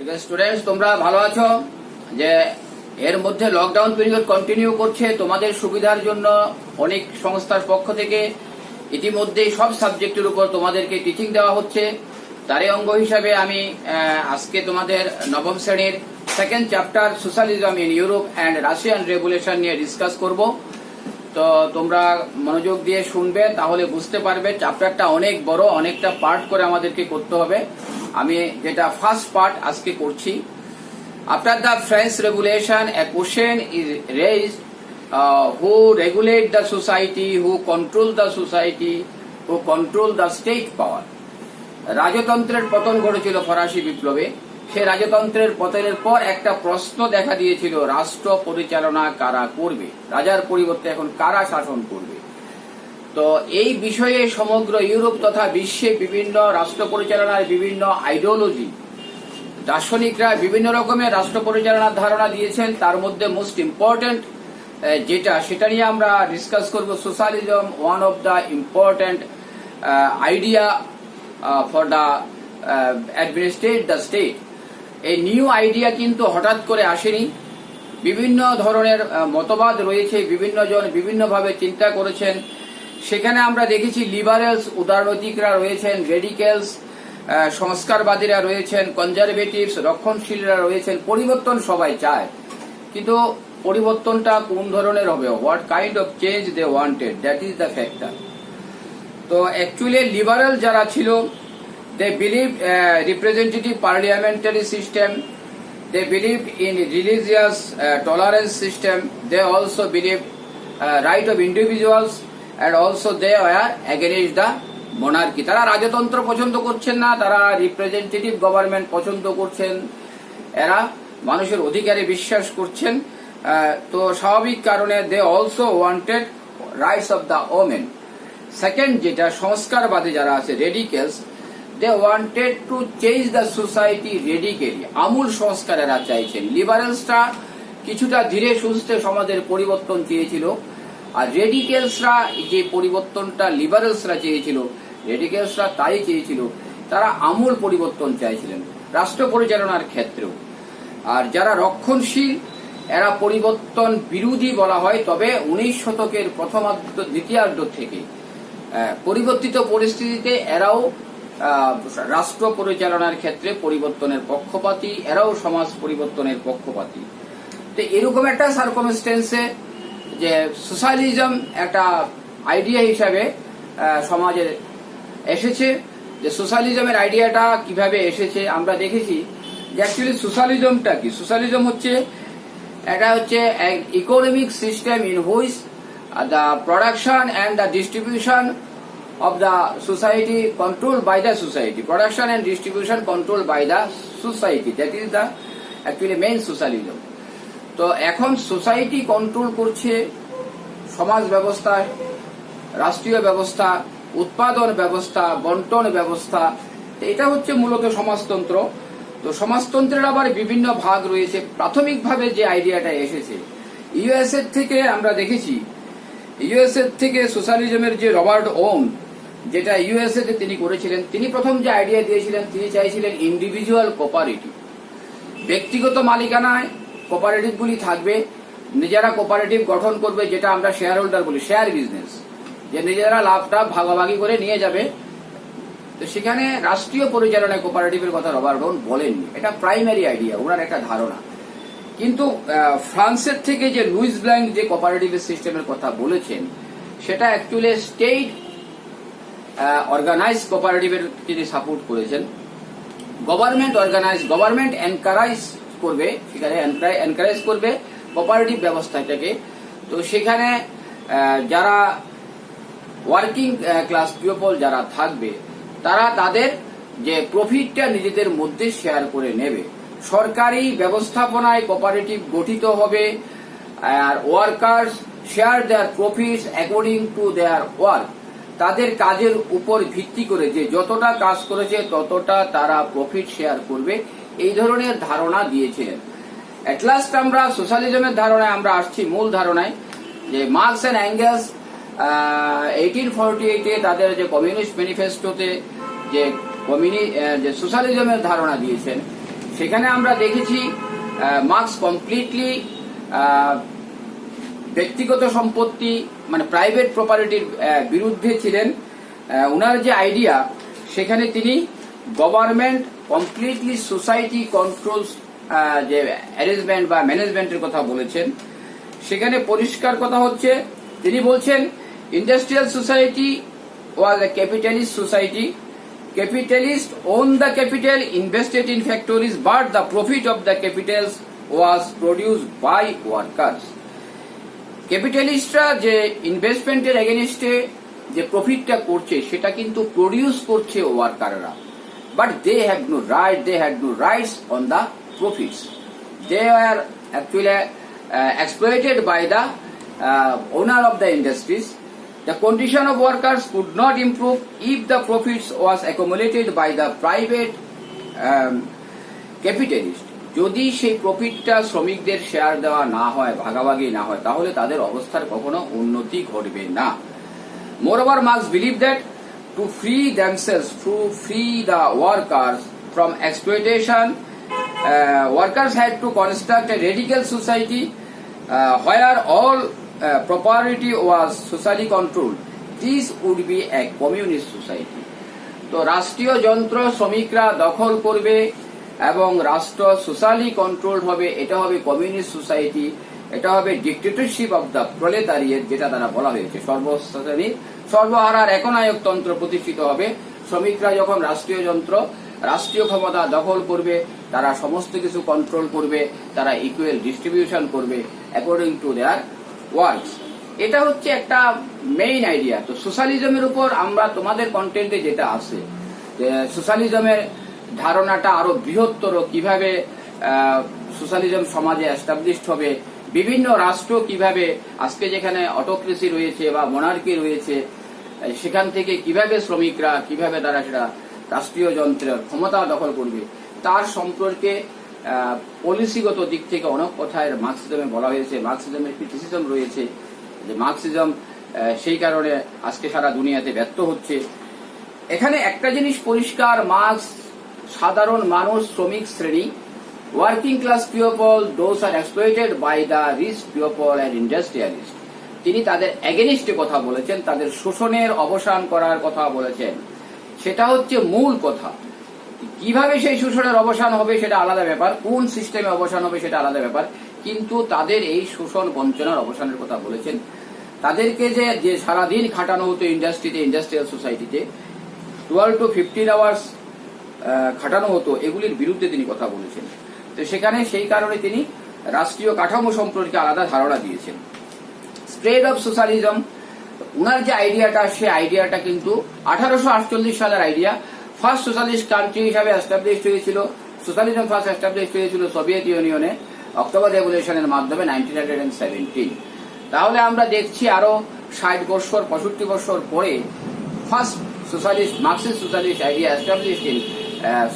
ঠিক আছে স্টুডেন্টস, তোমরা ভালো আছো? যে এর মধ্যে লকডাউন পিরিয়ড কন্টিনিউ করছে, তোমাদের সুবিধার জন্য অনেক সংস্থার পক্ষ থেকে ইতিমধ্যেই সব সাবজেক্টের উপর তোমাদেরকে টিচিং দেওয়া হচ্ছে। তারই অঙ্গ হিসাবে আমি আজকে তোমাদের নবম শ্রেণীর second chapter socialism in Europe and Russian revolution নিয়ে ডিসকাস করব। তো তোমরা মনোযোগ দিয়ে শুনবে, তাহলে বুঝতে পারবে চ্যাপ্টারটা অনেক বড়, অনেকটা পার্ট করে আমাদেরকে করতে হবে। আমি যেটা ফার্স্ট পার্ট আজকে করছি। After the French Revolution, a question is raised: who regulate the society, who control the society, who control the state power? রাজতন্ত্রের পতন ঘটেছিল ফরাসি বিপ্লবে। সেই রাজতন্ত্রের পতনের পর একটা প্রশ্ন দেখা দিয়েছিল, রাষ্ট্র পরিচালনা কারা করবে, রাজার পরিবর্তে এখন কারা শাসন করবে। তো এই বিষয়ে সমগ্র ইউরোপ তথা বিশ্বে বিভিন্ন রাষ্ট্র পরিচালনার বিভিন্ন আইডিওলজি, দার্শনিকরা বিভিন্ন রকমের রাষ্ট্র পরিচালনার ধারণা দিয়েছেন। তার মধ্যে মোস্ট ইম্পর্টেন্ট সেটা নিয়ে আমরা ডিসকাস করব। Socialism one of the important idea for the administrate the state. এই নিউ আইডিয়া কিন্তু হঠাৎ করে আসেনি, বিভিন্ন ধরনের মতবাদ রয়েছে, বিভিন্ন জন বিভিন্নভাবে চিন্তা করেছেন। সেখানে আমরা দেখেছি লিবারেলস উদারনৈতিকরা রয়েছেন, রেডিক্যালস সংস্কারবাদীরা রয়েছেন, কনজারভেটিভস রক্ষণশীলরা রয়েছেন। পরিবর্তন সবাই চায়, কিন্তু পরিবর্তনটা কোন ধরনের হবে, what kind of change they wanted, that is the factor. তো অ্যাকচুয়ালি লিবারেল যারা ছিল, they believe representative parliamentary system, they believe in religious tolerance system, they also believe right of individuals and also they were against the monarchy. তারা রাজতন্ত্র পছন্দ করছেন না, তারা representative government পছন্দ করছেন, এরা মানুষের অধিকারে বিশ্বাস করছেন। তো স্বাভাবিক কারণে they also wanted rights of the women. Second যেটা সংস্কারবাদী যারা আছে, radicals, they wanted to change the society radically, আমূল সংস্কার এরা চাইছেন। লিবারেলসরা কিছুটা ধীরে সুস্থে সমাজের পরিবর্তন চেয়েছিল, আর রেডিক্যালসরা যে পরিবর্তনটা লিবারেলসরা চেয়েছিল, রেডিক্যালসরা তাই চেয়েছিল, তারা আমূল পরিবর্তন চাইছিলেন রাষ্ট্র পরিচালনার ক্ষেত্রেও। আর যারা রক্ষণশীল, এরা পরিবর্তন বিরোধী বলা হয়, তবে 19 শতকের প্রথমার্ধ দ্বিতীয়ার্ধ থেকে পরিবর্তিত পরিস্থিতিতে এরাও রাষ্ট্র পরিচালনার ক্ষেত্রে পরিবর্তনের পক্ষপাতী, এরাও সমাজ পরিবর্তনের পক্ষপাতী। তো এরকম একটা সার্কামস্টেন্সে যে সোশ্যালিজম একটা আইডিয়া হিসাবে সমাজে এসেছে। যে সোশ্যালিজমের আইডিয়াটা কিভাবে এসেছে আমরা দেখেছি যে অ্যাকচুয়ালি সোশ্যালিজমটা কি। সোশ্যালিজম হচ্ছে এটা হচ্ছে economic system in which the production and the distribution of the society control by the society, production and distribution control by the society, that is the actually main socialism. তো এখন society control করছে সমাজ ব্যবস্থা, রাষ্ট্রীয় ব্যবস্থা, উৎপাদন ব্যবস্থা, বন্টন ব্যবস্থা। এটা হচ্ছে মূলত সমাজতন্ত্র। তো সমাজতন্ত্রের আবার বিভিন্ন ভাগ রয়েছে। প্রাথমিকভাবে যে আইডিয়াটা এসেছে ইউএসএ থেকে, আমরা দেখেছি ইউএসএ থেকে সোশ্যালিজমের যে রবার্ট ওম, যেটা ইউএসএ তে তিনি করেছিলেন, তিনি প্রথম যে আইডিয়া দিয়েছিলেন, তিনি চাইছিলেন ইন্ডিভিজুয়াল কোঅপারেটিভ, ব্যক্তিগত মালিকানায় কোঅপারেটিভগুলি থাকবে, নিজেরা কোঅপারেটিভ গঠন করবে, যেটা আমরা শেয়ার হোল্ডার বলি, শেয়ার বিজনেস, যে নিজেরা লাভটা ভাগাভাগি করে নিয়ে যাবে। তো সেখানে রাষ্ট্রীয় পরিচালনায় কোঅপারেটিভের কথা রবার্ট ওম বলেননি, এটা প্রাইমারি আইডিয়া, ওনার একটা ধারণা। কিন্তু ফ্রান্সের থেকে যে লুইস ব্ল্যাঙ্ক যে কোঅপারেটিভ সিস্টেমের কথা বলেছেন, সেটা অ্যাকচুয়ালি স্টেট অর্গানাইজ কোঅপারেটিভের তিনি সাপোর্ট করেছেন। গভর্নমেন্ট অর্গানাইজ, গভর্নমেন্ট এনকারেজ করবে, সেখানে এনকারেজ করবে কোঅপারেটিভ ব্যবস্থাটাকে। তো সেখানে যারা ওয়ার্কিং ক্লাস পিপল যারা থাকবে, তারা তাদের যে প্রফিটটা নিজেদের মধ্যে শেয়ার করে নেবে। সরকারি ব্যবস্থাপনায় কোঅপারেটিভ গঠিত হবে, আর workers share their profits according to their work, তাদের কাজের উপর ভিত্তি করে যে যতটা কাজ করেছে ততটা তারা প্রফিট শেয়ার করবে, এই ধরনের ধারণা দিয়েছিলেন। এট লাস্ট আমরা সোশ্যালিজমের ধারণায় আমরা আসছি মূল ধারণায়, যে মার্কস অ্যান্ড অ্যাঙ্গেলস 1848 তাদের যে কমিউনিস্ট ম্যানিফেস্টোতে যে সোশ্যালিজমের ধারণা দিয়েছেন, সেখানে আমরা দেখেছি মার্কস কমপ্লিটলি ব্যক্তিগত সম্পত্তি মানে প্রাইভেট প্রপার্টির বিরুদ্ধে ছিলেন। ওনার যে আইডিয়া সেখানে তিনি গভর্নমেন্ট কমপ্লিটলি সোসাইটি কন্ট্রোলস যে অ্যারেঞ্জমেন্ট বা ম্যানেজমেন্টের কথা বলেছেন। সেখানে পরিষ্কার কথা হচ্ছে তিনি বলছেন industrial society was A capitalist society, capitalists own the capital invested in factories but the profit of the capitals was produced by workers. ক্যাপিটালিস্টরা যে ইনভেস্টমেন্টের এগেইনস্টে যে প্রফিটটা করছে সেটা কিন্তু প্রডিউস করছে ওয়ার্কাররা, but they have no right, they had no rights on the profits, they are actually exploited by the owner of the industries. The condition of workers could not improve if the profits was accumulated by the private capitalist. যদি সেই প্রফিটটা শ্রমিকদের share দেওয়া না হয়, ভাগাভাগি না হয়, তাহলে তাদের অবস্থার কখনো উন্নতি ঘটবে না। Moreover, Marx believed that to free themselves, to free the workers from exploitation, workers had to construct a radical society where all property was socially controlled. This would be a communist society. তো রাষ্ট্রীয় যন্ত্র শ্রমিকরা দখল করবে এবং রাষ্ট্র socially controlled হবে, এটা হবে কমিউনিস্ট সোসাইটি, এটা হবে ডিক্টেটরশিপ অব দ্য প্রলেতারিয়েট, যেটা তারা বলা হয়েছে সর্বশ্রেণীর সর্বহারার একনায়ক তন্ত্র প্রতিষ্ঠিত হবে। শ্রমিকরা যখন রাষ্ট্রীয় যন্ত্র রাষ্ট্রীয় ক্ষমতা দখল করবে, তারা সমস্ত কিছু কন্ট্রোল করবে, তারা ইকুয়াল ডিস্ট্রিবিউশন করবে অ্যাকর্ডিং টু দেয়ার ওয়ার্কস। এটা হচ্ছে একটা মেইন আইডিয়া। তো সোশ্যালিজমের উপর আমরা তোমাদের কন্টেন্টে যেটা আছে যে সোশ্যালিজমের ধারণাটা আরো বৃহত্তর, কিভাবে সোশ্যালিজম সমাজে এস্টাবলিশড হবে, বিভিন্ন রাষ্ট্র কিভাবে আজকে যেখানে অটোক্রেসি রয়েছে বা মোনার্কি রয়েছে সেখান থেকে কিভাবে শ্রমিকরা কিভাবে তারা সেটা রাষ্ট্রীয় যন্ত্রের ক্ষমতা দখল করবে, তার সম্পর্কে পলিসিগত দিক থেকে অনেক কথায় মার্কসিজমে বলা হয়েছে। মার্কসিজমের ক্রিটিসিজম রয়েছে যে মার্কসিজম সেই কারণে আজকে সারা দুনিয়াতে ব্যর্থ হচ্ছে। এখানে একটা জিনিস পরিষ্কার, মার্কস সাধারণ মানুষ, শ্রমিক শ্রেণী, working class people, those are exploited by the rich people and industrialist, তিনি তাদের এগেনিস্টে কথা বলেছেন, তাদের শোষণের অবসান করার কথা বলেছেন। সেটা হচ্ছে মূল কথা। কিভাবে সেই শোষণের অবসান হবে সেটা আলাদা ব্যাপার, কোন সিস্টেমে অবসান হবে সেটা আলাদা ব্যাপার, কিন্তু তাদের এই শোষণ বঞ্চনার অবসানের কথা বলেছেন। তাদেরকে যে সারাদিন খাটানো হতো ইন্ডাস্ট্রিতে, ইন্ডাস্ট্রিয়াল সোসাইটিতে 12 to 15 আওয়ার্স খাটানো হতো, এগুলির বিরুদ্ধে তিনি কথা বলেছেন। তো সেখানে সেই কারণে তিনি রাষ্ট্রীয় কাঠামো সম্পর্কে আলাদা ধারণা দিয়েছেন। স্প্রেড অফ সোশ্যালিজম, উনার যে আইডিয়াটা সে আইডিয়াটা কিন্তু 1848 সালের আইডিয়া। ফার্স্ট সোশ্যালিস্ট কান্ট্রি হিসাবে এস্টাবলিশড হয়েছিল, সোশ্যালিজম ফার্স্ট এস্টাবলিশড হয়েছিল সোভিয়েত ইউনিয়নে অক্টোবর রেভলিউশনের মাধ্যমে 1917। তাহলে আমরা দেখছি আরো 60 বছর 65 বছর পরে first socialist Marxist socialist idea established in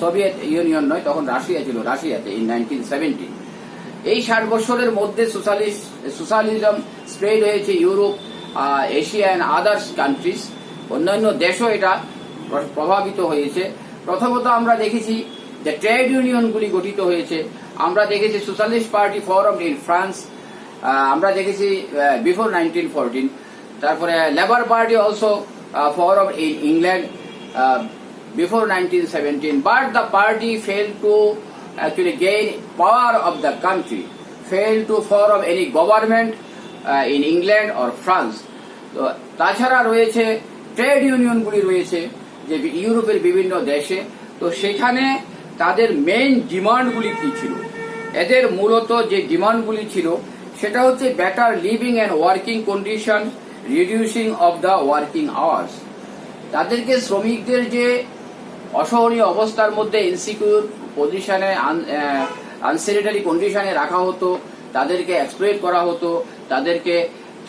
Soviet union নয়, তখন রাশিয়া ছিল, রাশিয়াতে ইন 1917। এই 60 বছরের মধ্যে সোশ্যালিজম স্প্রেড হয়েছে Europe, Asia and others countries, অন্যান্য দেশও এটা প্রভাবিত হয়েছে। প্রথমত আমরা দেখেছি যে ট্রেড ইউনিয়নগুলি গঠিত হয়েছে, আমরা দেখেছি socialist party forum in France, আমরা দেখেছি বিফোর 1914, তারপরে labour party also forum in England before 1917, but the party failed to actually gain power of the country, failed to form any government in England or France. তো তাছাড়া রয়েছে trade ইউনিয়নগুলি রয়েছে যে ইউরোপের বিভিন্ন দেশে। তো সেখানে তাদের মেইন ডিমান্ডগুলি কি ছিল? এদের মূলত যে ডিমান্ডগুলি ছিল সেটা হচ্ছে better living and working condition, reducing of the working hours. তাদেরকে শ্রমিকদের যে অসহনীয় অবস্থার মধ্যে ইনসিকিউর পজিশনে, আনসেনিটারি কন্ডিশনে রাখা হতো, তাদেরকে এক্সপ্লয়েট করা হতো, তাদেরকে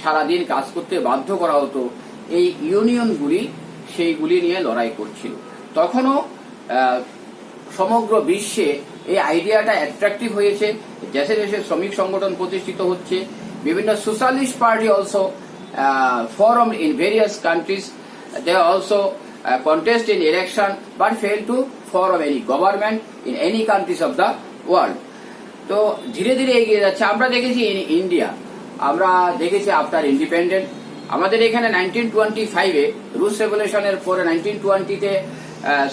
সারাদিন কাজ করতে বাধ্য করা হতো, এই ইউনিয়নগুলি সেইগুলি নিয়ে লড়াই করছিল। তখনও সমগ্র বিশ্বে এই আইডিয়াটা অ্যাট্রাকটিভ হয়েছে, দেশে দেশে শ্রমিক সংগঠন প্রতিষ্ঠিত হচ্ছে, বিভিন্ন socialist party also formed in various countries. They also contest in election but failed to for of any government in any countries of the world. তো ধীরে ধীরে এগিয়ে যাচ্ছে। আমরা দেখেছি ইন্ডিয়া, আমরা দেখেছি আফটার ইন্ডিপেন্ডেন্ট, আমাদের এখানে 1925-এ রুশ রেভলিউশনের পরে 1920-তে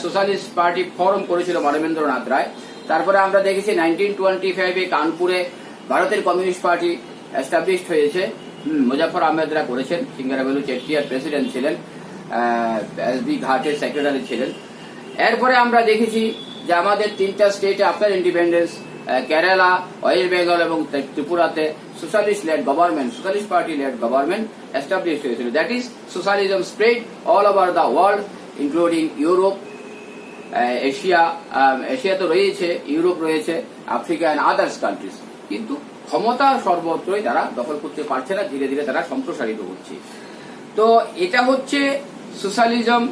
সোশ্যালিস্ট পার্টি ফর্ম করেছিল মানবেন্দ্রনাথ রায়। তারপরে আমরা দেখেছি 1925-এ কানপুরে ভারতের কমিউনিস্ট পার্টি এস্টাবলিশড হয়েছে, মুজাফর আহমেদরা করেছেন, সিঙ্গারাবেলু চেট্টিয়ার প্রেসিডেন্ট ছিলেন, এস.বি. ঘাটের সেক্রেটারি ছিলেন। এরপরে আমরা দেখেছি যে আমাদের 3টা স্টেটে আফটার ইন্ডিপেন্ডেন্স, কেরালা, ওয়েস্ট বেঙ্গল এবং ত্রিপুরাতে socialist led government, socialist party led government establish হয়েছিল। That is socialism spread all over the world including Europe, Asia তো রয়েছে, ইউরোপ রয়েছে, আফ্রিকা অ্যান্ড আদার্স কান্ট্রিজ। কিন্তু ক্ষমতা সর্বত্রই তারা দখল করতে পারছে না, ধীরে ধীরে তারা সম্প্রসারিত হচ্ছে। তো এটা হচ্ছে সোশ্যালিজম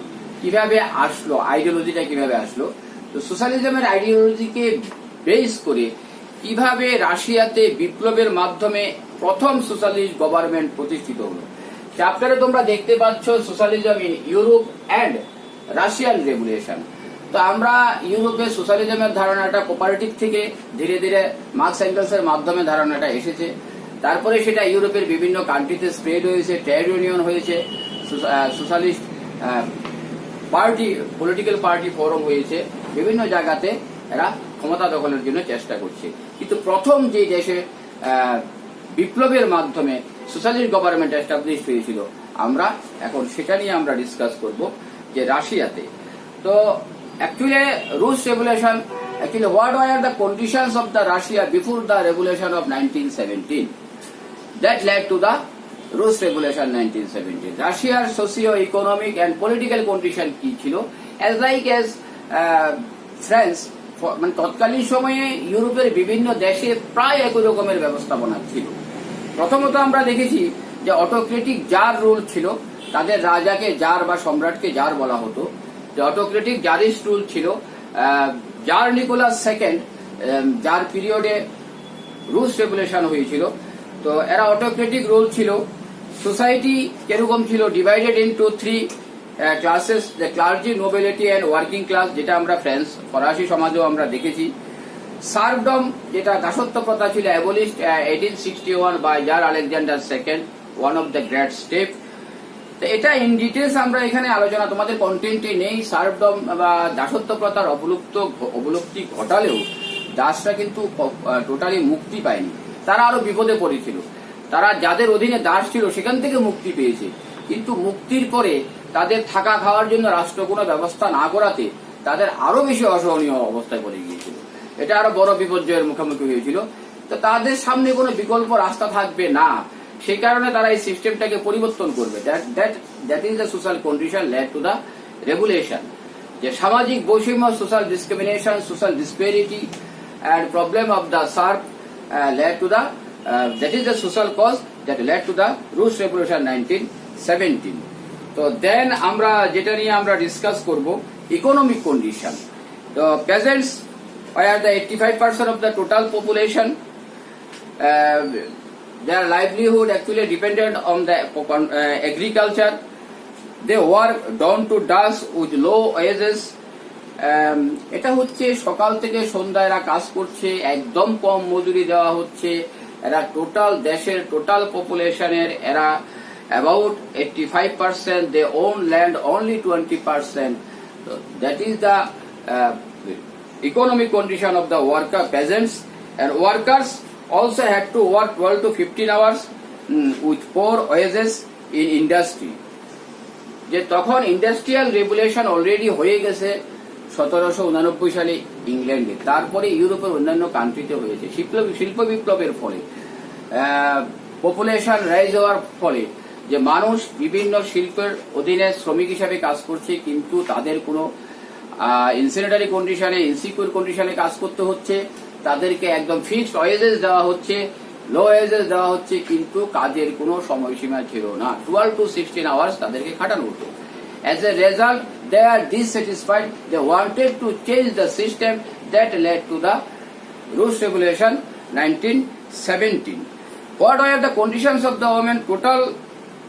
কিভাবে আসলো, আইডিওলজিটা কিভাবে আসলো। তো সোশ্যালিজমের আইডিওলজিকে বেস করে কিভাবে রাশিয়াতে বিপ্লবের মাধ্যমে প্রথম সোশ্যালিস্ট গভর্নমেন্ট প্রতিষ্ঠিত হলো। চ্যাপ্টারে তোমরা দেখতে পাচ্ছ socialism in Europe and Russian revolution. তো আমরা ইউরোপের সোশ্যালিজমের ধারণাটা কোপারেটিভ থেকে ধীরে ধীরে মার্কস এঙ্গেলসের মাধ্যমে ধারণাটা এসেছে, তারপরে সেটা ইউরোপের বিভিন্ন কান্ট্রিতে স্প্রেড হয়েছে, ট্রেড ইউনিয়ন হয়েছে, socialist party, political party form হয়েছে, বিভিন্ন জায়গাতে এরা ক্ষমতা দখলের জন্য চেষ্টা করছে। কিন্তু প্রথম যে দেশে বিপ্লবের মাধ্যমে সোশ্যালিস্ট গভর্নমেন্ট এস্টাবলিশ হয়েছিল, আমরা এখন সেটা নিয়ে আমরা ডিসকাস করব যে রাশিয়াতে। তো অ্যাকচুয়ালি রুশ revolution, actually what were the conditions of the Russia before the revolution of 1917 that led to the রুশ রেভলিউশন 1917। রাশিয়ার socio economic and political condition কি ছিল, অ্যাজ লাইক অ্যাজ ফ্রান্স, মানে তৎকালীন সময়ে ইউরোপের বিভিন্ন দেশে প্রায় একই রকমের ব্যবস্থাপনা ছিল। প্রথমত আমরা দেখেছি যে অটোক্রেটিক জার রুল ছিল, তাদের রাজাকে জার বা সম্রাটকে জার বলা হতো। যে অটোক্রেটিক জারিস্ট রুল ছিল, জার নিকোলাস সেকেন্ড, যার পিরিয়ডে রুশ রেভলিউশন হয়েছিল। তো এরা অটোক্রেটিক রুল ছিল। সোসাইটি কিরকম ছিল, divided into 3 classes, the clergy, nobility and working class, যেটা আমরা ফ্রান্স ফরাসি সমাজেও আমরা দেখেছি। সার্ভডম, যেটা দাসত্ব প্রথা ছিল, abolished 1861 by Tsar Alexander second, one of the great step. তো এটা ইন ডিটেলস আমরা এখানে আলোচনা, তোমাদের কন্টেন্টে নেই। সার্ভডম বা দাসত্ব প্রথার অবলুপ্তি ঘটালেও দাসরা কিন্তু টোটালি মুক্তি পায়নি, তারা আরো বিপদে পড়েছিল। তারা যাদের অধীনে দাস ছিল সেখান থেকে মুক্তি পেয়েছে, কিন্তু মুক্তির পরে তাদের থাকা খাওয়ার জন্য রাষ্ট্র কোনো ব্যবস্থা না করাতে তাদের আরো বেশি অসহনীয় অবস্থায় পড়ে গিয়েছিল। এটা আরো বড় বিপর্যয়ের মুখোমুখি হয়েছিল। তো তাদের সামনে কোনো বিকল্প রাস্তা থাকবে না, সেই কারণে তারা এই সিস্টেমটাকে পরিবর্তন করবে। That is the social condition led to the regulation. যে সামাজিক বৈষম্য, social discrimination, social disparity and problem of the serve led to the that is the social cause that led to the রুশ রেভলিউশন 1917। তো then আমরা যেটা নিয়ে আমরা discuss করব, ইকোনমিক কন্ডিশন। তো peasants are the 85% of the total population. Their livelihood actually dependent on the agriculture. They work down to dusk with low wages. এটা হচ্ছে সকাল থেকে সন্ধ্যা এরা কাজ করছে, একদম কম মজুরি দেওয়া হচ্ছে। এরা টোটাল দেশের টোটাল পপুলেশনের এরা about 85%. They own land only 20%. So that is the economic condition of the worker peasants. And workers also had to work 12 to 15 hours with poor wages in industry. যে তখন ইন্ডাস্ট্রিয়াল রেভলিউশন অলরেডি হয়ে গেছে 1789 সালে ইংল্যান্ডে, তারপরে ইউরোপের অন্যান্য কান্ট্রিতে হয়েছে। শিল্প বিপ্লবের ফলে, পপুলেশন রাইজ হওয়ার ফলে যে মানুষ বিভিন্ন শিল্পের অধীনে শ্রমিক হিসাবে কাজ করছে, কিন্তু তাদের কোনো ইনসেনিটারি কন্ডিশনে, ইনসিকিউর কন্ডিশনে কাজ করতে হচ্ছে। তাদেরকে একদম ফিক্সড ওয়েজেস দেওয়া হচ্ছে, লো ওয়েজেস দেওয়া হচ্ছে, কিন্তু কাজের কোনো সময়সীমা ছিল না। 12 to 16 আওয়ার্স তাদেরকে খাটানো হতো। As a result, they are dissatisfied. They wanted to change the system that led to the Rus Revolution 1917. What were the conditions of the women? Total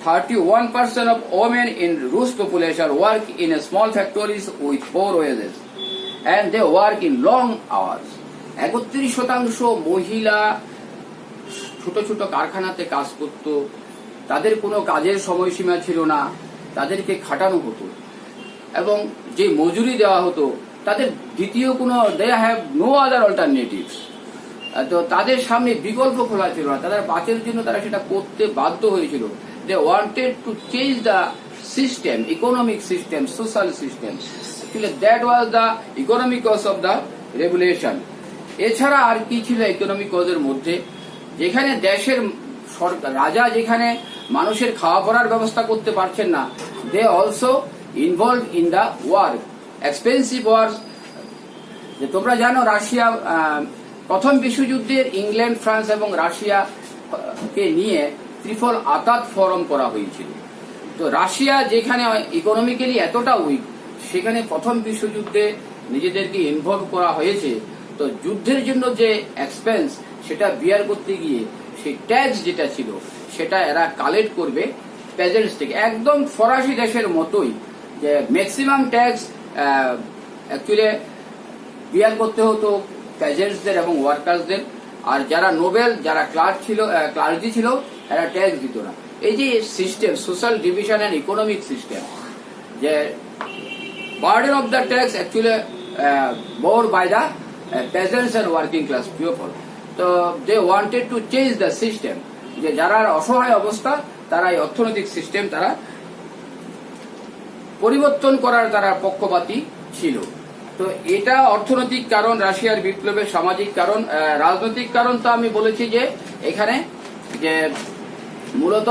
31% of women in Rus population work in small factories with poor wages. and they work in long hours. 31% মহিলা ছোট ছোট কারখানাতে কাজ করত, তাদের কোনো কাজের সময়সীমা ছিল না, তাদেরকে খাটানো হতো এবং যে মজুরি দেওয়া হতো তাদের দ্বিতীয় কোনো they have no other alternatives. তো তাদের সামনে বিকল্প খোলা ছিল না, তাদের বাঁচার জন্য তারা সেটা করতে বাধ্য হয়েছিল। They wanted to change the system, economic system, social system. Actually that was the economic cause of the regulation. এছাড়া আর কি ছিল ইকোনমিক কজের মধ্যে? যেখানে দেশের সরকার রাজা যেখানে মানুষের খাওয়া পড়ার ব্যবস্থা করতে পারছেন না, they also involve in the war, expensive war. যে তোমরা জানো রাশিয়া প্রথম বিশ্বযুদ্ধের ইংল্যান্ড, ফ্রান্স এবং রাশিয়াকে নিয়ে ত্রিফল আতাত ফোরাম করা হয়েছিল। তো রাশিয়া যেখানে ইকোনমিক্যালি এতটা উইক, সেখানে প্রথম বিশ্বযুদ্ধে নিজেদেরকে ইনভলভ করা হয়েছে। তো যুদ্ধের জন্য যে এক্সপেন্স সেটা বিয়ার করতে গিয়ে সেই ট্যাক্স যেটা ছিল সেটা এরা কালেক্ট করবে পেজেন্টস থেকে, একদম ফরাসি দেশের মতোই, যে ম্যাক্সিমাম ট্যাক্স অ্যাকচুয়ালি বিয়ার করতে হতো পেজেন্টসদের এবং ওয়ার্কার্সদের। আর যারা নোবেল, যারা ক্লার্জি ছিল, এরা ট্যাক্স দিত না। এই যে system, social division and economic system, যে burden of the tax actually bore by the peasants and working class people. তো they wanted to change the system, যে যারা অসহায় অবস্থা তারা এই অর্থনৈতিক সিস্টেম তারা পরিবর্তন করার তারা পক্ষপাতী ছিল। তো এটা অর্থনৈতিক কারণ, রাশিয়ার বিপ্লবের সামাজিক কারণ। রাজনৈতিক কারণ তো আমি বলেছি যে এখানে যে মূলত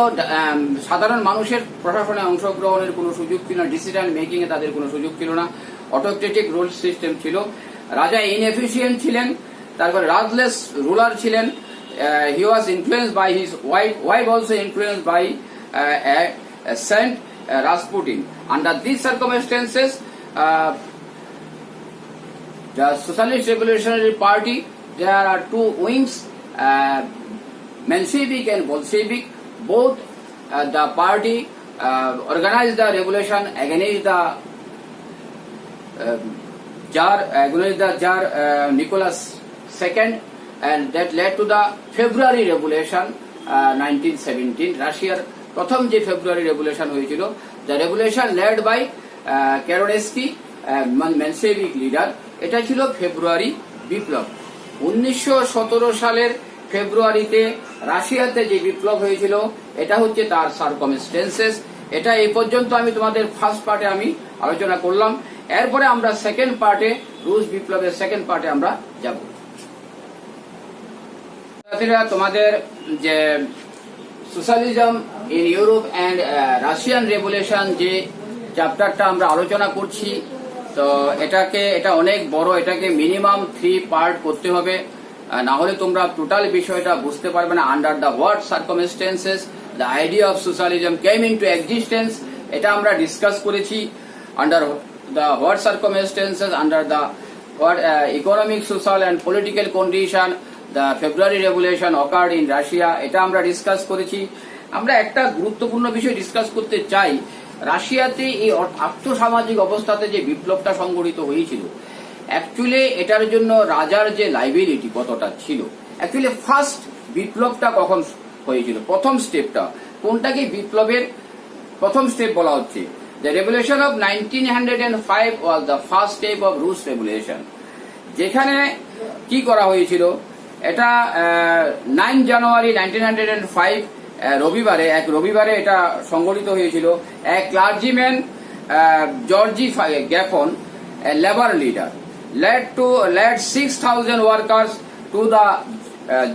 সাধারণ মানুষের প্রশাসনে অংশগ্রহণের কোনো সুযোগ ছিল না, ডিসিশন মেকিং এ তাদের কোনো সুযোগ ছিল না, অটোক্রেটিক রুল সিস্টেম ছিল, রাজা ইনএফিশিয়েন্ট ছিলেন, তারপরে রাজলেস রুলার ছিলেন, he was influenced by his wife also influenced by saint Rasputin. Under this circumstances the Socialist Revolutionary Party, there are two wings, Menshevik and Bolshevik. Both the party organized the revolution against the Tsar Nicholas II, and that led to the February Revolution 1917. রাশিয়ার প্রথম যে February revolution হয়েছিল, the revolution led by Kerensky, Menshevik leader. এটা ছিল ফেব্রুয়ারি বিপ্লব। 1917 সালের ফেব্রুয়ারিতে রাশিয়াতে যে বিপ্লব হয়েছিল এটা হচ্ছে তার সার্কামস্টেন্সেস। এটা এই পর্যন্ত আমি তোমাদের ফার্স্ট পার্টে আমি আলোচনা করলাম। এরপরে আমরা সেকেন্ড পার্টে, রুশ বিপ্লবের সেকেন্ড পার্টে আমরা যাব। তোমাদের যে socialism in Europe and Russian revolution যে চ্যাপ্টারটা আমরা আলোচনা করছি, তো এটা অনেক বড়, এটাকে মিনিমাম 3 পার্ট করতে হবে, না হলে তোমরা টোটাল বিষয়টা বুঝতে পারবে না। Under the what circumstances the idea of socialism came into existence, এটা আমরা ডিসকাস করেছি। Under the what circumstances, under the what economic, social and political condition the February revolution occurred in Russia, এটা আমরা discuss করেছি। আমরা একটা গুরুত্বপূর্ণ বিষয় ডিসকাস করতে চাই। রাশিয়াতে এই আর্থসামাজিক অবস্থাতে যে বিপ্লবটা সংঘটিত হয়েছিল, অ্যাকচুয়ালি এটার জন্য রাজার যে লাইবিলিটি কতটা ছিল। অ্যাকচুয়ালি ফার্স্ট বিপ্লবটা কখন হয়েছিল, প্রথম স্টেপটা কোনটাকে বিপ্লবের প্রথম স্টেপ বলা হচ্ছে? The revolution of 1905 was the first step of রুশ রেভলিউশন। যেখানে কি করা হয়েছিল, এটা 9 জানুয়ারি 1905 এক রবিবারে এটা সংগঠিত হয়েছিল। এক clergyman Georgy Gapon, labour leader, led 6,000 workers to the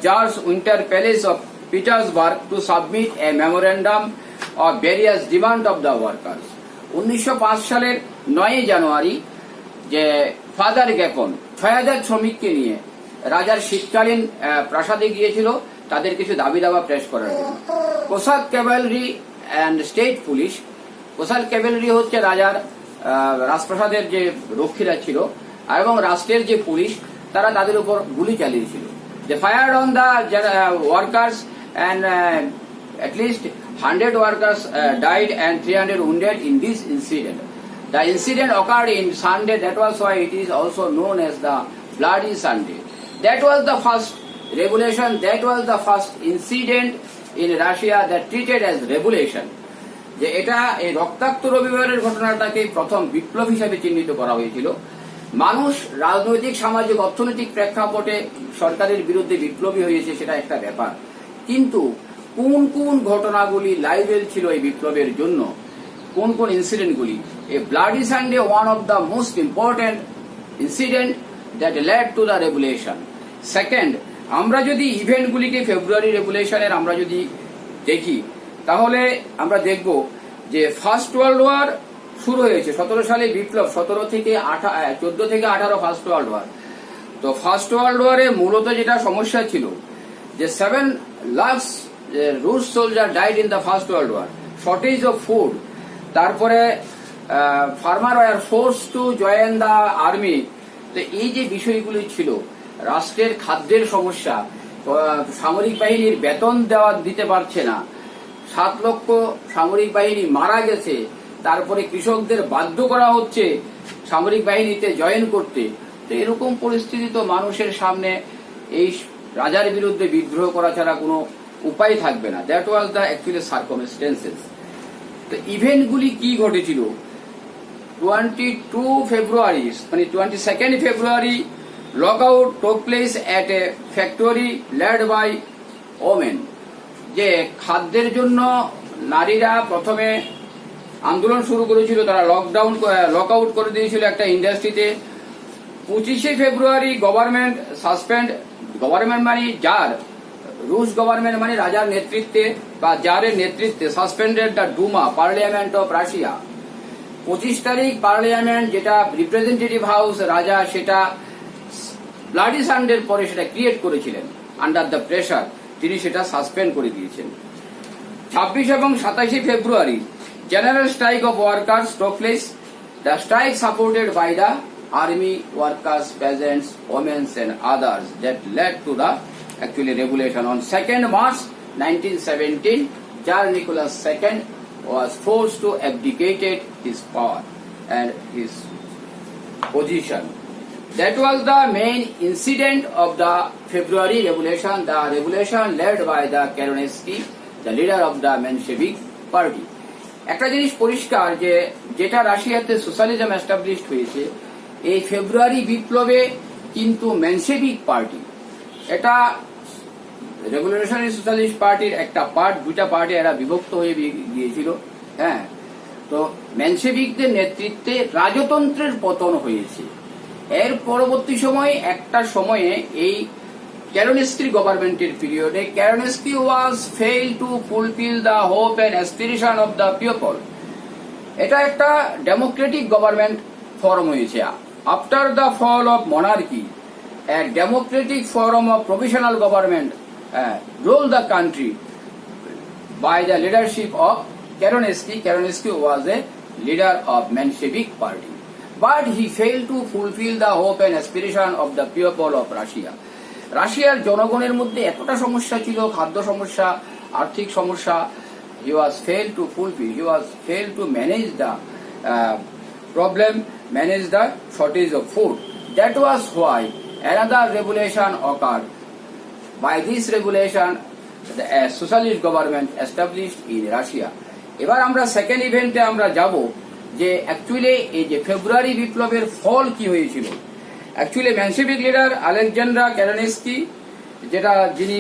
Tsar's Winter Palace of Petersburg to submit a memorandum of various demands of the workers. 1905 সালের 9 জানুয়ারি যে ফাদার গ্যাফন 6,000 শ্রমিককে নিয়ে রাজার শীতকালীন প্রাসাদে গিয়েছিল তাদের কিছু দাবি দাবা পেশ করার জন্য। Cossack cavalry and state police, Cossack cavalry হচ্ছে রাজার রাজপ্রাসাদের যে রক্ষীরা ছিল, এবং রাষ্ট্রের যে পুলিশ তারা তাদের উপর গুলি চালিয়েছিল। They fired on the workers and at least 100 workers died and 300 wounded in this incident. The incident occurred in Sunday. That was why it is also known as the Bloody Sunday. That was the first revolution. That was the first incident in Russia that treated as revolution. যে এটা এই রক্তাক্ত রবিবারের ঘটনাটাকে প্রথম বিপ্লব হিসেবে চিহ্নিত করা হয়েছিল। মানুষ রাজনৈতিক, সামাজিক, অর্থনৈতিক প্রেক্ষাপটে সরকারের বিরুদ্ধে বিপ্লবী হয়েছে, সেটা একটা ব্যাপার, কিন্তু কোন কোন ঘটনাগুলি লাইবেল ছিল এই বিপ্লবের জন্য, কোন কোন ইনসিডেন্টগুলি, a bloody Sunday one of the most important incident that led to the revolution. Second, আমরা যদি ইভেন্টগুলিকে ফেব্রুয়ারি রেভুলেশনের আমরা যদি দেখি, তাহলে আমরা দেখব যে ফার্স্ট ওয়ার্ল্ড ওয়ার শুরু হয়েছে 17 সালে বিপ্লব, 14 থেকে 18 ফার্স্ট ওয়ার্ল্ড ওয়ার। তো ফার্স্ট ওয়ার্ল্ড ওয়ারে মূলত যেটা সমস্যা ছিল যে 7 লাখ রুশ soldier died in the first world war, shortage of food, তারপরে farmer were force to join the army. তো এই যে বিষয়গুলি ছিল, রাষ্ট্রের খাদ্যের সমস্যা, সামরিক বাহিনীর বেতন দিতে পারছে না, 7 লক্ষ সামরিক বাহিনী মারা গেছে, তারপরে কৃষকদের বাধ্য করা হচ্ছে সামরিক বাহিনীতে জয়েন করতে। তো এরকম পরিস্থিতি তো মানুষের সামনে এই রাজার বিরুদ্ধে বিদ্রোহ করা ছাড়া কোনো উপায় থাকবে না। That was the actually circumstances. তো ইভেন্টগুলি কি ঘটেছিল, 22 ফেব্রুয়ারি মানে 22nd February lockout took place at a factory led by women. যে খাদ্যের জন্য নারীরা প্রথমে আন্দোলন শুরু করেছিল, তারা লকআউট করে দিয়েছিল একটা ইন্ডাস্ট্রিতে। 25 ফেব্রুয়ারি গভর্নমেন্ট সাসপেন্ড, গভর্নমেন্ট মানে জার, রুশ গভর্নমেন্ট মানে রাজার নেতৃত্বে বা জারের নেতৃত্বে suspended the Duma parliament of Russia. 25 তারিখ পার্লিয়ামেন্ট, যেটা রিপ্রেজেন্টেটিভ হাউস রাজা, সেটা ব্লাডি সানডের পরে সেটা ক্রিয়েট করেছিলেন আন্ডার দ্য প্রেসার, তিনি সেটা সাসপেন্ড করে দিয়েছেন। 26 এবং 27 February general strike of workers took place, the strike supported by the army, workers, peasants, women and others that led to the actually revolution. On 2nd March 1917, Tsar Nicholas II was forced to abdicate his power and his position. That was the main incident of the February Revolution, the revolution led by the Kerensky, the leader of the Menshevik party. একটা জিনিস পরিষ্কার যে যেটা রাশিয়াতে socialism established হয়েছে, এই ফেব্রুয়ারি বিপ্লবে কিন্তু মেনশেভিক পার্টি, এটা রেভলিউশনারি সোশ্যালিস্ট পার্টির একটা পার্ট, দুইটা পার্টি এরা বিভক্ত হয়ে গিয়েছিল। হ্যাঁ, তো মেনশেভিকদের নেতৃত্বে রাজতন্ত্রের পতন হয়েছে। এর পরবর্তী সময়ে একটা সময়ে এই কেরেনস্কি গভর্নমেন্টের পিরিয়ডে Kerensky was fail to fulfil the hope and aspiration of the people. এটা একটা ডেমোক্রেটিক গভর্নমেন্ট ফর্ম হয়েছে। After the fall of monarchy, a democratic form of provisional government ruled the country by the leadership of Kerensky. Kerensky was a leader of Menshevik party, but he failed to fulfill the hope and aspiration of the people of Russia. রাশিয়ার জনগণের মধ্যে এতটা সমস্যা ছিল, খাদ্য সমস্যা, আর্থিক সমস্যা, he was failed to fulfill, he was failed to manage the problem, manage the shortage of food. That was why another revolution occurred. By this revolution, the socialist government established in Russia. এবার আমরা second ইভেন্টে আমরা যাব যে actually এই যে ফেব্রুয়ারি বিপ্লবের ফল কি হয়েছিল। Actually Menshevik leader Alexander Kerensky, যিনি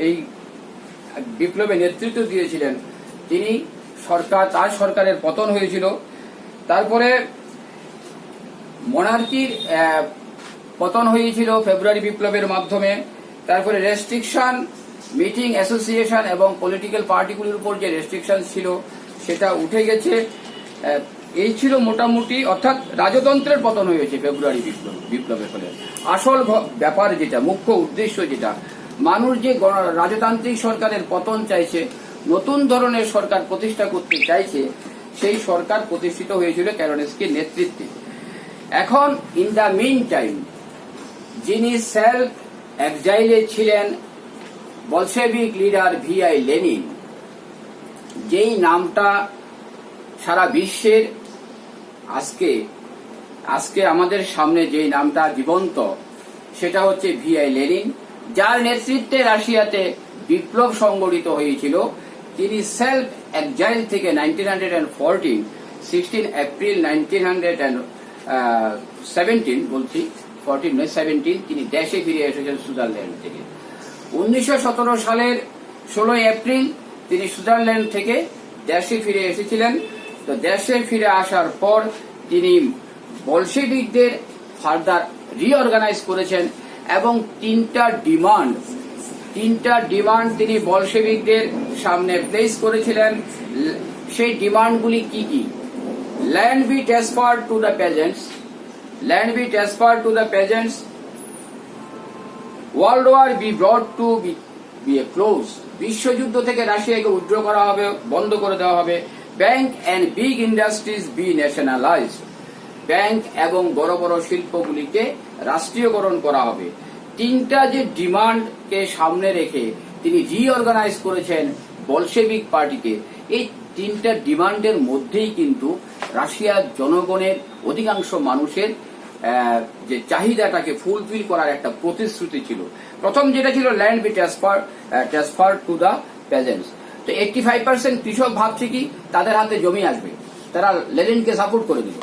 এই বিপ্লবে নেতৃত্ব দিয়েছিলেন, তিনি তার সরকারের পতন হয়েছিল। তারপরে মনার্কির পতন হয়েছিল ফেব্রুয়ারি বিপ্লবের মাধ্যমে। তারপরে রেস্ট্রিকশন, মিটিং, অ্যাসোসিয়েশন এবং পলিটিক্যাল পার্টিগুলির উপর যে রেস্ট্রিকশন ছিল সেটা উঠে গেছে। এই ছিল মোটামুটি, অর্থাৎ রাজতন্ত্রের পতন হয়েছে ফেব্রুয়ারি বিপ্লবের ফলে। আসল ব্যাপার যেটা, মুখ্য উদ্দেশ্য যেটা, মানুষ যে রাজতান্ত্রিক সরকারের পতন চাইছে, নতুন ধরনের সরকার প্রতিষ্ঠা করতে চাইছে, সেই সরকার প্রতিষ্ঠিত হয়েছিল কেরেনস্কির নেতৃত্বে। এখন ইন দ্য মিন টাইম যিনি সেলফ এক্সাইলে ছিলেন বলশেভিক লিডার VI লেনিন, যেই নামটা সারা বিশ্বের আজকে আজকে আমাদের সামনে যে নামটা জীবন্ত সেটা হচ্ছে ভিআই লেনিন, যার নেতৃত্বে রাশিয়াতে বিপ্লব সংগঠিত হয়েছিল। তিনি সেলফ এক্সাইল থেকে 16 এপ্রিল 1917 বলছি 17 তিনি দেশে ফিরে এসেছেন সুইজারল্যান্ড থেকে। 1917 সালের 16 এপ্রিল তিনি সুইজারল্যান্ড থেকে দেশে ফিরে এসেছিলেন। তো দেশে ফিরে আসার পর তিনি বলশেভিকদের ফার্দার রিঅর্গানাইজ করেছেন এবং তিনটা ডিমান্ড তিনি বলশেভিকদের সামনে প্লেস করেছিলেন। সেই ডিমান্ডগুলি কি কি? Land be transferred to the peasants, world war be brought to be a close, বিশ্বযুদ্ধ থেকে রাশিয়াকে উইথড্র করা হবে, বন্ধ করে দেওয়া হবে। Bank and big industries be nationalised, bank এবং বড় বড় শিল্পগুলিকে রাষ্ট্রীয়করণ করা হবে। তিনটা যে ডিমান্ডকে সামনে রেখে তিনি রিঅর্গানাইজ করেছেন বলশেভিক পার্টিকে। এই তিনটা ডিমান্ডের মধ্যেই কিন্তু রাশিয়ার জনগণের অধিকাংশ মানুষের যে চাহিদাটাকে ফুলফিল করার একটা প্রতিশ্রুতি ছিল। প্রথম যেটা ছিল land B transfer to the peasants. তো 85% কৃষক ভাবছে কি তাদের হাতে জমি আসবে, তারা লেনিনকে সাপোর্ট করে দিল।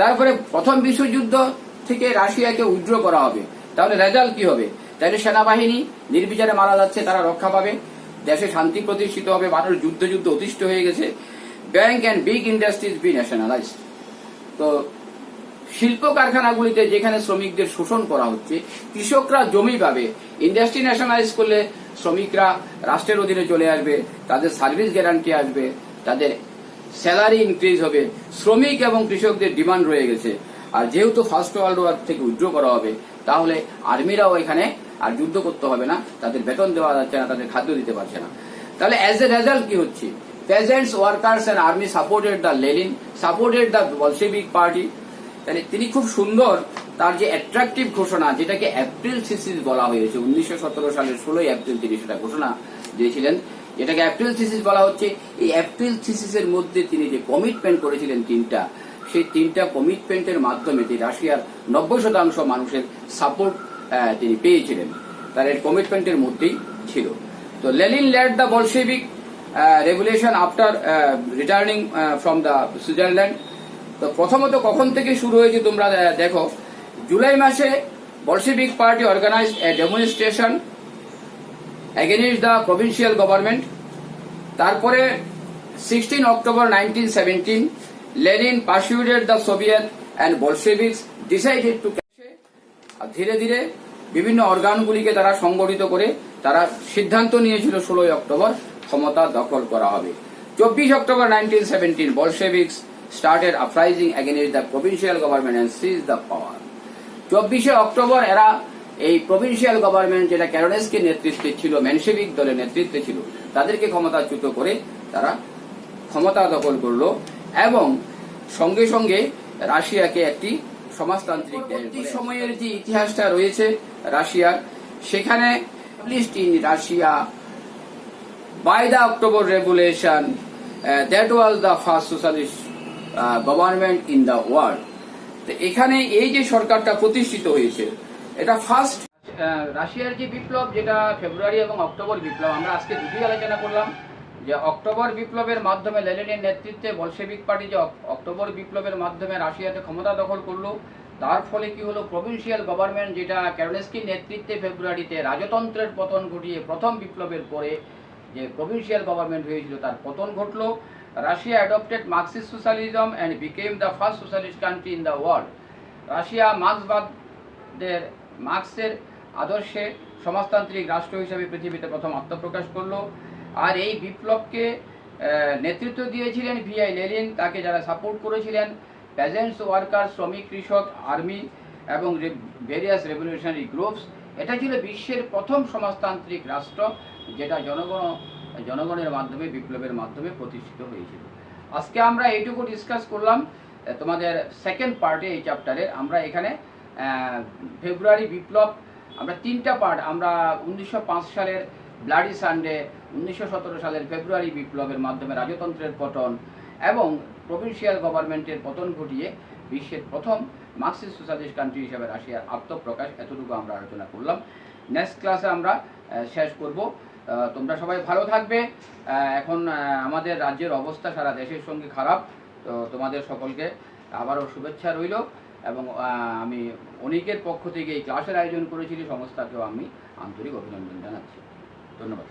তারপরে প্রথম বিশ্বযুদ্ধ থেকে রাশিয়াকে উইথড্র করা হবে, তাহলে রেজাল্ট কি হবে? তাহলে সেনাবাহিনী নির্বিচারে মারা যাচ্ছে, তারা রক্ষা পাবে, দেশে শান্তি প্রতিষ্ঠিত হবে, মানুষ যুদ্ধ অতিষ্ঠ হয়ে গেছে। Bank and big industries be nationalised, তো শিল্প কারখানাগুলিতে যেখানে শ্রমিকদের শোষণ করা হচ্ছে, কৃষকরা জমি পাবে। ইন্ডাস্ট্রি ন্যাশনালাইজ করলে শ্রমিকরা রাষ্ট্রের অধীনে চলে আসবে, তাদের সার্ভিস গ্যারান্টি আসবে, তাদের স্যালারি ইনক্রিজ হবে। শ্রমিক এবং কৃষকদের ডিমান্ড রয়ে গেছে। আর যেহেতু ফার্স্ট ওয়ার্ল্ড ওয়ার থেকে উইথড্র করা হবে, তাহলে আর্মিরাও এখানে আর যুদ্ধ করতে হবে না, তাদের বেতন দেওয়া যাচ্ছে না, তাদের খাদ্য দিতে পারছে না। তাহলে অ্যাজ এ রেজাল্ট কি হচ্ছে? Peasants, workers and army supported the Lenin, supported the Bolshevik party. তাহলে তিনি খুব সুন্দর তার যে অ্যাট্রাকটিভ ঘোষণা, যেটাকে এপ্রিল থিসিস বলা হয়েছে, 1917 সালের 16 এপ্রিল তিনি সেটা ঘোষণা দিয়েছিলেন, যেটাকে এপ্রিল থিসিস বলা হচ্ছে। এই এপ্রিল থিসিসের মধ্যে তিনি যে কমিটমেন্ট করেছিলেন তিনটা, সেই তিনটা কমিটমেন্টের মাধ্যমে তিনি রাশিয়ার 90% মানুষের সাপোর্ট তিনি পেয়েছিলেন, তার এই কমিটমেন্টের মধ্যেই ছিল। তো Lenin led the Bolshevik revolution after returning from the Switzerland. তো প্রথমত কখন থেকে শুরু হয়েছে তোমরা দেখো, জুলাই মাসে Bolshevik party organised a demonstration against the provincial government. তারপরে 16 October 1917 Lenin persuaded the Soviet and Bolsheviks decided to cash. আর ধীরে ধীরে বিভিন্ন অর্গানগুলিকে তারা সংগঠিত করে তারা সিদ্ধান্ত নিয়েছিল 16 অক্টোবর ক্ষমতা দখল করা হবে। 24 October 1917 বলশেভিকস started uprising against the provincial government and seized the power. 24 October এরা এই প্রভিন্সিয়াল গভর্নমেন্ট, যেটা ক্যারোনেস্কির নেতৃত্বে ছিল, মেনশেভিক দলের নেতৃত্বে ছিল, তাদেরকে ক্ষমতাচ্যুত করে তারা ক্ষমতা দখল করলো এবং সঙ্গে সঙ্গে রাশিয়াকে একটি সমাজতান্ত্রিক সময়ের যে ইতিহাসটা রয়েছে রাশিয়ার, সেখানে in Russia by the October Revolution that was the first socialist government in the world. তো এখানে এই যে সরকারটা প্রতিষ্ঠিত হয়েছে, এটা ফার্স্ট রাশিয়ার যে বিপ্লব, যেটা ফেব্রুয়ারি এবং অক্টোবর বিপ্লব, আমরা আজকে দুটোই আলোচনা করলাম। যে অক্টোবর বিপ্লবের মাধ্যমে লেনিনের নেতৃত্বে বলশেভিক পার্টি যে অক্টোবর বিপ্লবের মাধ্যমে রাশিয়াতে ক্ষমতা দখল করলো, তার ফলে কি হলো, প্রভিন্সিয়াল গভর্নমেন্ট, যেটা ক্যারোনেস্কির নেতৃত্বে ফেব্রুয়ারিতে রাজতন্ত্রের পতন ঘটিয়ে প্রথম বিপ্লবের পরে যে প্রভিন্সিয়াল গভর্নমেন্ট হয়েছিল তার পতন ঘটলো। Russia adopted Marxist socialism and became the first socialist country in the world. Russia মার্ক্সের আদর্শে সমাজতান্ত্রিক রাষ্ট্র হিসেবে পৃথিবীতে প্রথম আত্মপ্রকাশ করলো। আর এই বিপ্লবকে নেতৃত্ব দিয়েছিলেন ভিআই লেনিন, তাকে যারা সাপোর্ট করেছিলেন পেজেন্টস, ওয়ার্কার, শ্রমিক, কৃষক, আর্মি এবং ভেরিয়াস রেভলিউশনারি গ্রুপস। এটা ছিল বিশ্বের প্রথম সমাজতান্ত্রিক রাষ্ট্র, যেটা জনগণের মাধ্যমে, বিপ্লবের মাধ্যমে প্রতিষ্ঠিত হয়েছিল। আজকে আমরা এইটুকু ডিসকাস করলাম তোমাদের সেকেন্ড পার্টে, এই চ্যাপ্টারের। আমরা এখানে ফেব্রুয়ারি বিপ্লব, আমরা তিনটা পার্ট, আমরা 1905 সালের ব্লাডি সানডে, 1917 সালের ফেব্রুয়ারি বিপ্লবের মাধ্যমে রাজতন্ত্রের পতন এবং প্রভিন্সিয়াল গভর্নমেন্টের পতন ঘটিয়ে বিশ্বের প্রথম মার্কসিস্ট সোশ্যালিস্ট কান্ট্রি হিসেবে রাশিয়ার আত্মপ্রকাশ, এতটুকু আমরা আলোচনা করলাম। নেক্সট ক্লাসে আমরা শেষ করব। তোমরা সবাই ভালো থাকবে। এখন আমাদের রাজ্যের অবস্থা সারা দেশের সঙ্গে খারাপ, তো তোমাদের সকলকে আবারও শুভেচ্ছা রইল এবং আমি অনেকের পক্ষ থেকে এই ক্লাসের আয়োজন করেছিলি, সংস্থাকেও আমি আন্তরিক অভিনন্দন জানাচ্ছি। ধন্যবাদ।